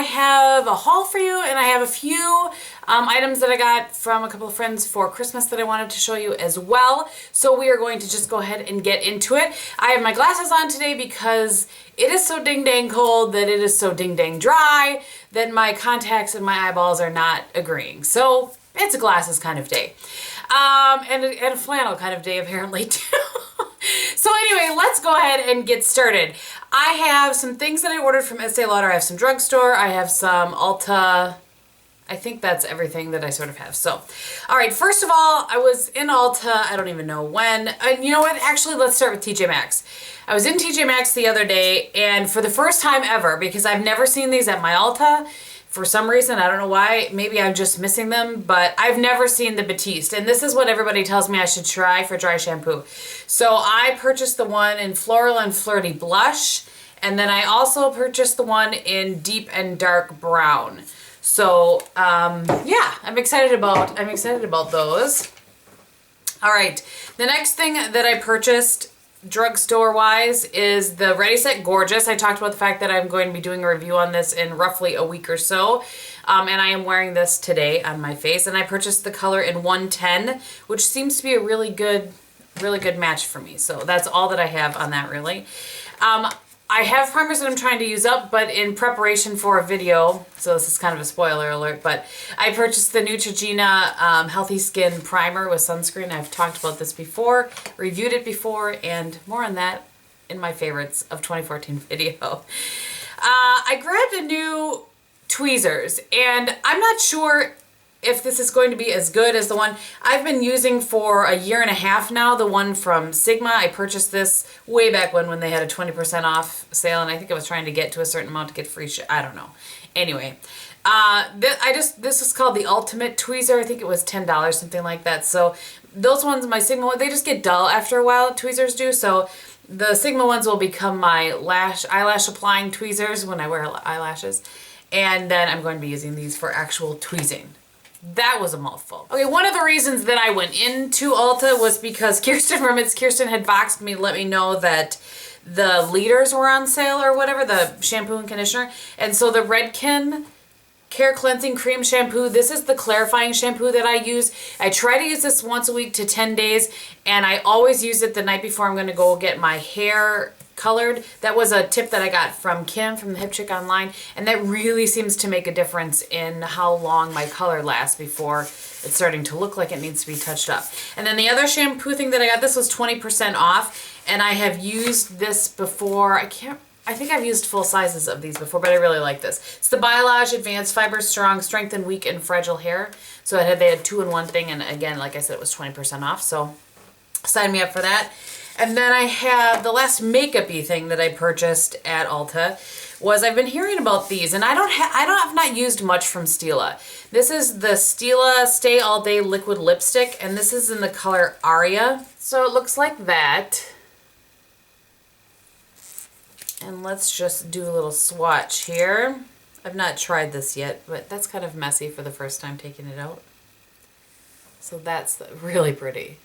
have a haul for you, and I have a few items that I got from a couple of friends for Christmas that I wanted to show you as well. So we are going to just go ahead and get into it. I have my glasses on today because it is so ding dang cold that it is so ding dang dry that my contacts and my eyeballs are not agreeing. So it's a glasses kind of day. And a flannel kind of day apparently too. So anyway, let's go ahead and get started. I have some things that I ordered from Estee Lauder. I have some Drugstore. I have some Ulta. I think that's everything that I sort of have. So, all right, first of all, I was in Ulta. I don't even know when. And you know what? Actually, let's start with TJ Maxx. I was in TJ Maxx the other day, and for the first time ever, because I've never seen these at my Ulta, for some reason, I don't know why, maybe I'm just missing them, but I've never seen the Batiste, and this is what everybody tells me I should try for dry shampoo. So I purchased the one in Floral and Flirty Blush, and then I also purchased the one in Deep and Dark Brown. So yeah, I'm excited about those. All right, the next thing that I purchased drugstore wise is the Ready Set Gorgeous. I talked about the fact that I'm going to be doing a review on this in roughly a week or so. And I am wearing this today on my face, and I purchased the color in 110, which seems to be a really good match for me. So that's all that I have on that really. I have primers that I'm trying to use up, but in preparation for a video, so this is kind of a spoiler alert, but I purchased the Neutrogena Healthy Skin Primer with sunscreen. I've talked about this before, reviewed it before, and more on that in my favorites of 2014 video. I grabbed a new tweezers, and I'm not sure if this is going to be as good as the one I've been using for a year and a half now, the one from Sigma. I purchased this way back when they had a 20% off sale, and I think I was trying to get to a certain amount to get free shit. I don't know. Anyway, this is called the Ultimate Tweezer. I think it was $10, something like that. So those ones, my Sigma ones, they just get dull after a while, tweezers do. So the Sigma ones will become my eyelash applying tweezers when I wear eyelashes. And then I'm going to be using these for actual tweezing. That was a mouthful. Okay, one of the reasons that I went into Ulta was because Kristin had boxed me, let me know that the liters were on sale or whatever, the shampoo and conditioner. And so the Redken Care Cleansing Cream Shampoo, this is the clarifying shampoo that I use. I try to use this once a week to 10 days, and I always use it the night before I'm gonna go get my hair colored. That was a tip that I got from Kim from the Hip Chick online, and that really seems to make a difference in how long my color lasts before it's starting to look like it needs to be touched up. And then the other shampoo thing that I got, this was 20% off, and I have used this before. I think I've used full sizes of these before, but I really like this. It's the Biolage Advanced Fiber Strong Strengthen Weak and Fragile Hair. So they had 2-in-1 thing, and again, like I said, it was 20% off, so sign me up for that. And then I have the last makeup-y thing that I purchased at Ulta was I've been hearing about these, and I have not used much from Stila. This is the Stila Stay All Day Liquid Lipstick, and this is in the color Aria. So it looks like that. And let's just do a little swatch here. I've not tried this yet, but that's kind of messy for the first time taking it out. So that's really pretty.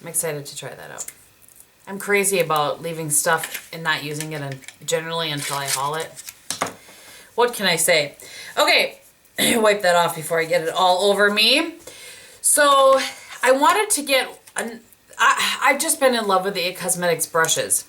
I'm excited to try that out. I'm crazy about leaving stuff and not using it generally until I haul it. What can I say? Okay, wipe that off before I get it all over me. So I wanted to get, I've just been in love with the It Cosmetics brushes.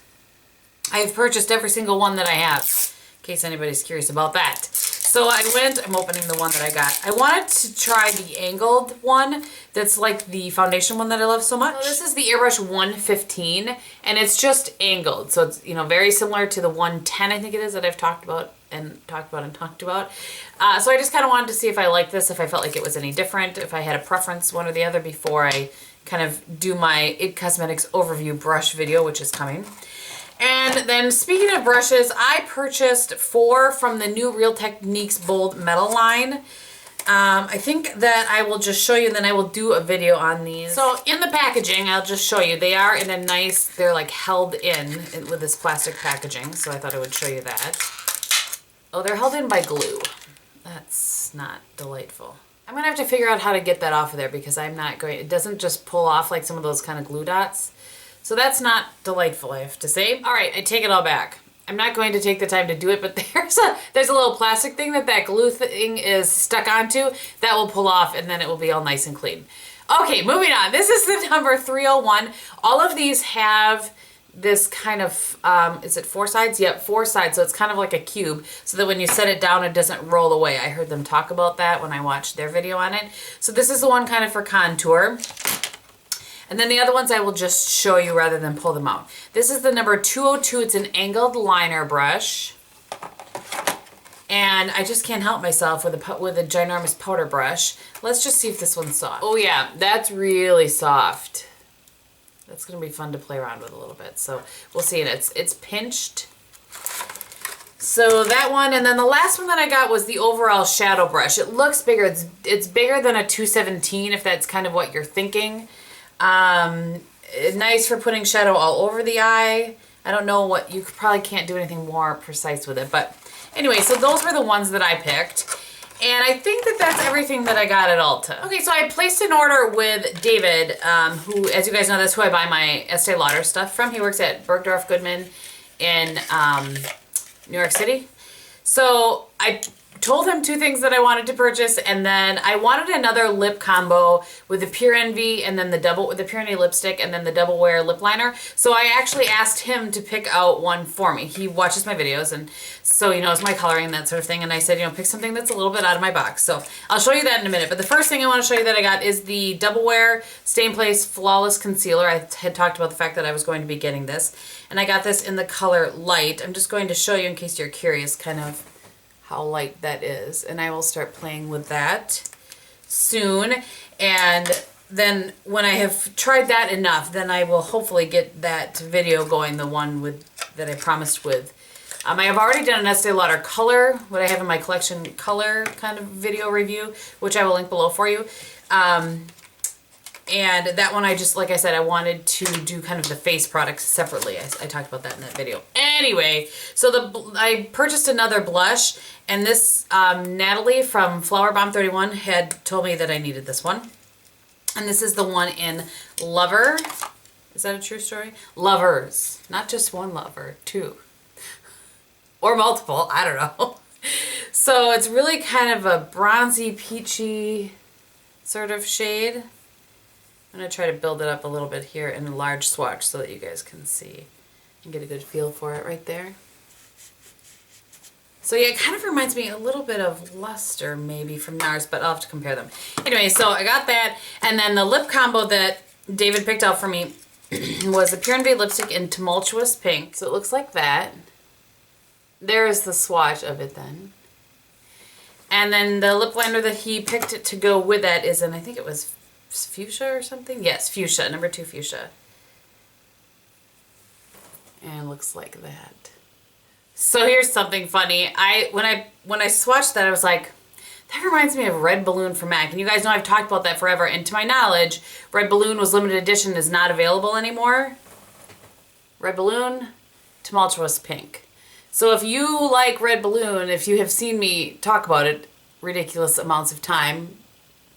I've purchased every single one that I have, in case anybody's curious about that. So I'm opening the one that I got. I wanted to try the angled one that's like the foundation one that I love so much. So this is the Airbrush 115, and it's just angled. So it's, very similar to the 110, I think it is, that I've talked about. So I just kind of wanted to see if I liked this, if I felt like it was any different, if I had a preference, one or the other, before I kind of do my It Cosmetics overview brush video, which is coming. And then speaking of brushes, I purchased 4 from the new Real Techniques Bold Metal line. I think that I will just show you, and then I will do a video on these. So in the packaging, I'll just show you. They are in a nice, they're like held in with this plastic packaging, so I thought I would show you that. Oh, they're held in by glue. That's not delightful. I'm gonna have to figure out how to get that off of there because it doesn't just pull off like some of those kind of glue dots. So that's not delightful, I have to say. All right, I take it all back. I'm not going to take the time to do it, but there's a little plastic thing that glue thing is stuck onto that will pull off, and then it will be all nice and clean. Okay, moving on. This is the number 301. All of these have this kind of, is it 4 sides? Yep, 4 sides. So it's kind of like a cube so that when you set it down, it doesn't roll away. I heard them talk about that when I watched their video on it. So this is the one kind of for contour. And then the other ones I will just show you rather than pull them out. This is the number 202. It's an angled liner brush. And I just can't help myself with a ginormous powder brush. Let's just see if this one's soft. Oh yeah, that's really soft. That's gonna be fun to play around with a little bit. So we'll see. And it's pinched. So that one, and then the last one that I got was the overall shadow brush. It looks bigger. It's bigger than a 217 if that's kind of what you're thinking. Nice for putting shadow all over the eye. I don't know what, you probably can't do anything more precise with it, but anyway, so those were the ones that I picked. And I think that that's everything that I got at Ulta. Okay, so I placed an order with David, who, as you guys know, that's who I buy my Estee Lauder stuff from. He works at Bergdorf Goodman in New York City. So I told him 2 things that I wanted to purchase, and then I wanted another lip combo with the Pure Envy and then the Pure Envy lipstick and then the Double Wear lip liner. So I actually asked him to pick out one for me. He watches my videos, and so he knows my coloring and that sort of thing. And I said, you know, pick something that's a little bit out of my box. So I'll show you that in a minute. But the first thing I want to show you that I got is the Double Wear Stay in Place Flawless Concealer. I had talked about the fact that I was going to be getting this, and I got this in the color Light. I'm just going to show you in case you're curious kind of how light that is, and I will start playing with that soon. And then when I have tried that enough, then I will hopefully get that video going, the one that I promised with. I have already done an Estee Lauder color, what I have in my collection color kind of video review, which I will link below for you. And that one I just, like I said, I wanted to do kind of the face products separately. I talked about that in that video. Anyway, so I purchased another blush, and this Natalie from Flower Bomb 31 had told me that I needed this one. And this is the one in Lover. Is that a true story? Lovers. Not just one lover, 2. Or multiple, I don't know. So it's really kind of a bronzy, peachy sort of shade. I'm going to try to build it up a little bit here in a large swatch so that you guys can see and get a good feel for it right there. So yeah, it kind of reminds me a little bit of Luster maybe from NARS, but I'll have to compare them. Anyway, so I got that, and then the lip combo that David picked out for me was the Pure Envy lipstick in Tumultuous Pink. So it looks like that. There is the swatch of it then. And then the lip liner that he picked to go with that is in, I think it was fuchsia or something? Yes, fuchsia, number 2 fuchsia. And it looks like that. So here's something funny. When I swatched that, I was like, that reminds me of Red Balloon from MAC. And you guys know I've talked about that forever. And to my knowledge, Red Balloon was limited edition, is not available anymore. Red Balloon, Tumultuous Pink. So if you like Red Balloon, if you have seen me talk about it ridiculous amounts of time,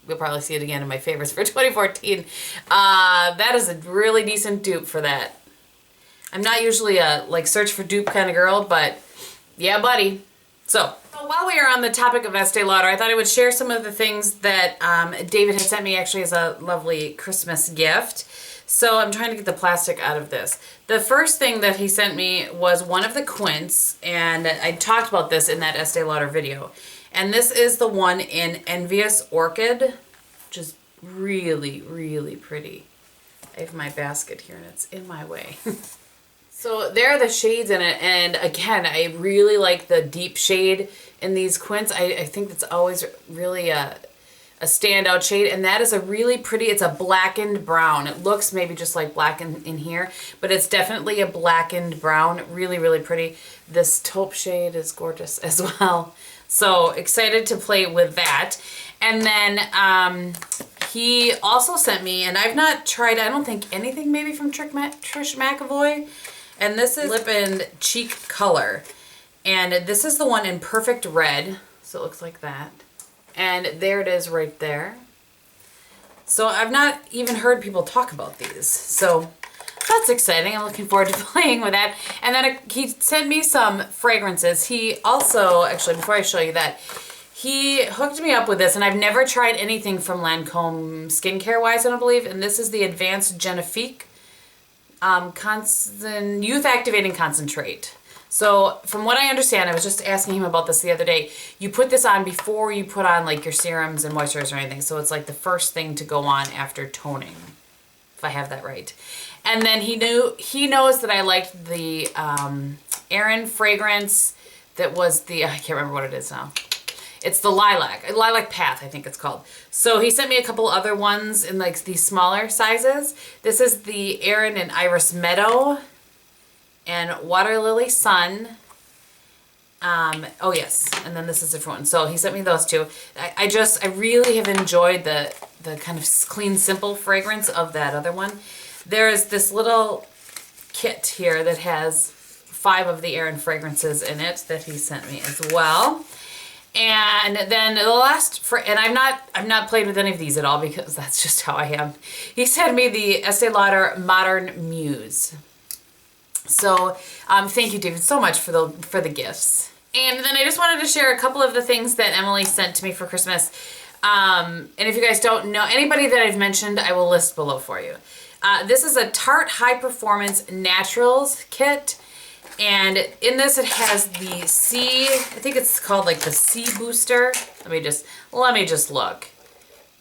you'll probably see it again in my favorites for 2014. That is a really decent dupe for that. I'm not usually a search for dupe kind of girl, but yeah, buddy. So while we are on the topic of Estee Lauder, I thought I would share some of the things that David had sent me actually as a lovely Christmas gift. So I'm trying to get the plastic out of this. The first thing that he sent me was one of the quints, and I talked about this in that Estee Lauder video. And this is the one in Envious Orchid, which is really, really pretty. I have my basket here and it's in my way. So there are the shades in it, and again, I really like the deep shade in these quints. I think that's always really a standout shade, and that is a really pretty, it's a blackened brown. It looks maybe just like black in here, but it's definitely a blackened brown. Really, really pretty. This taupe shade is gorgeous as well. So excited to play with that. And then he also sent me, and I've not tried, I don't think anything maybe from Trish McAvoy. And this is Lip and Cheek Color. And this is the one in Perfect Red. So it looks like that. And there it is right there. So I've not even heard people talk about these. So that's exciting. I'm looking forward to playing with that. And then he sent me some fragrances. He also, actually, before I show you that, he hooked me up with this, and I've never tried anything from Lancome skincare-wise, I don't believe. And this is the Advanced Genifique Youth Activating Concentrate. So from what I understand, I was just asking him about this the other day, you put this on before you put on like your serums and moisturizers or anything. So it's like the first thing to go on after toning, if I have that right. And then he knows that I liked the Erin fragrance that was the, I can't remember what it is now. It's the Lilac Path, I think it's called. So he sent me a couple other ones in like these smaller sizes. This is the Erin and Iris Meadow and Water Lily Sun. Oh yes, and then this is a different one. So he sent me those two. I really have enjoyed the kind of clean, simple fragrance of that other one. There is this little kit here that has 5 of the Erin fragrances in it that he sent me as well. And then the last, and I've not played with any of these at all because that's just how I am. He sent me the Estee Lauder Modern Muse. So thank you, David, so much for the gifts. And then I just wanted to share a couple of the things that Emily sent to me for Christmas. And if you guys don't know, anybody that I've mentioned, I will list below for you. This is a Tarte High Performance Naturals kit. And in this it has the C, I think it's called like the C Booster. Let me just look.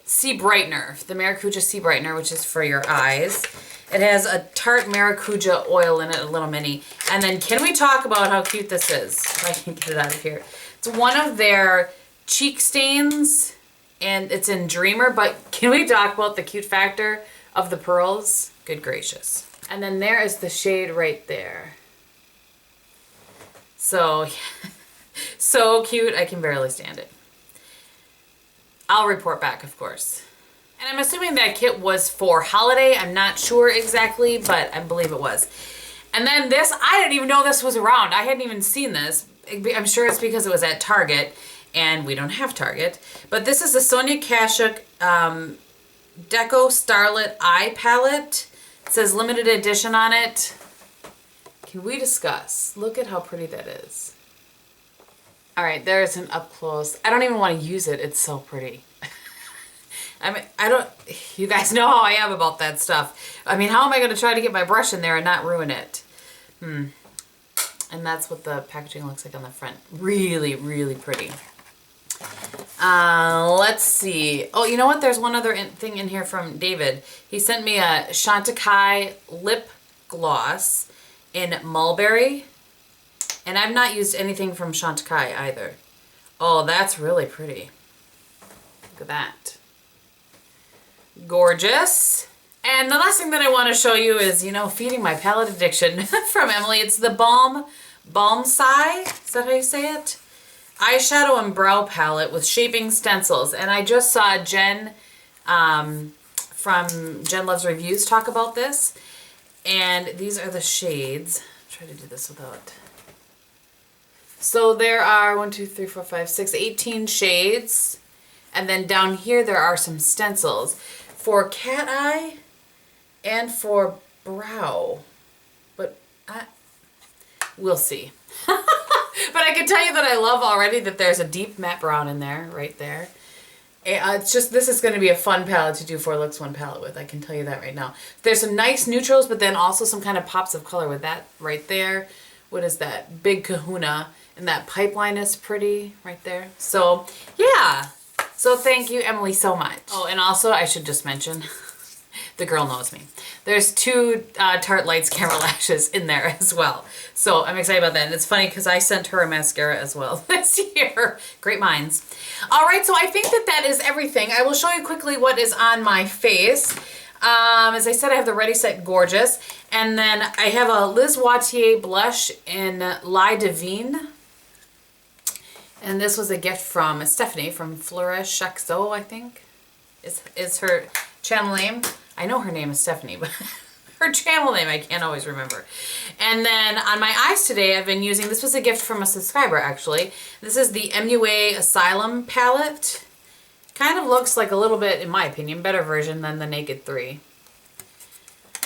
C Brightener, the Maracuja C Brightener, which is for your eyes. It has a Tarte Maracuja oil in it, a little mini. And then can we talk about how cute this is? If I can get it out of here. It's one of their cheek stains, and it's in Dreamer, but can we talk about the cute factor of the pearls? Good gracious. And then there is the shade right there. So, so cute, I can barely stand it. I'll report back, of course. And I'm assuming that kit was for holiday. I'm not sure exactly, but I believe it was. And then this, I didn't even know this was around. I hadn't even seen this. I'm sure it's because it was at Target, and we don't have Target. But this is the Sonia Kashuk Deco Starlet Eye Palette. It says limited edition on it. Can we discuss? Look at how pretty that is. All right, there's an up close. I don't even want to use it. It's so pretty. I mean, you guys know how I am about that stuff. I mean, how am I going to try to get my brush in there and not ruin it? And that's what the packaging looks like on the front. Really, really pretty. Let's see. Oh, you know what? There's one other thing in here from David. He sent me a Chantecaille lip gloss in Mulberry. And I've not used anything from Chantecaille either. Oh, that's really pretty. Look at that. Gorgeous. And the last thing that I want to show you is, you know, feeding my palette addiction from Emily. It's the Balmsai. Is that how you say it? Eyeshadow and brow palette with shaping stencils. And I just saw Jen from Jen Loves Reviews talk about this. And these are the shades. I'll try to do this without. So there are 18 shades. And then down here there are some stencils for cat eye and for brow. But we'll see. But I can tell you that I love already that there's a deep matte brown in there, right there. It's just, this is going to be a fun palette to do 4 looks 1 palette with. I can tell you that right now. There's some nice neutrals, but then also some kind of pops of color with that right there. What is that? Big Kahuna. And that pipeline is pretty right there. So, yeah. So thank you, Emily, so much. Oh, and also I should just mention, the girl knows me. There's 2 Tarte Lights Camera Lashes in there as well. So I'm excited about that. And it's funny because I sent her a mascara as well this year. Great minds. All right, so I think that is everything. I will show you quickly what is on my face. As I said, I have the Ready Set Gorgeous. And then I have a Lize Watier blush in La Divine. And this was a gift from Stephanie from Flores Chaxo, I think. Is her channel name. I know her name is Stephanie, but her channel name I can't always remember. And then on my eyes today, I've been using, this was a gift from a subscriber actually. This is the MUA Asylum palette. Kind of looks like a little bit, in my opinion, better version than the Naked 3.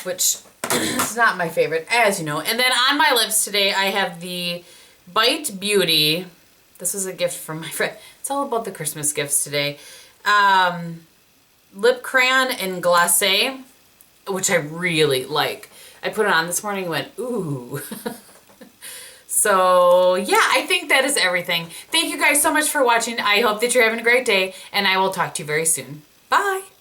Which It's not my favorite, as you know. And then on my lips today, I have the Bite Beauty. This was a gift from my friend. It's all about the Christmas gifts today. Lip crayon in glacé, which I really like. I put it on this morning and went, ooh. So yeah, I think that is everything. Thank you guys so much for watching. I hope that you're having a great day, and I will talk to you very soon. Bye.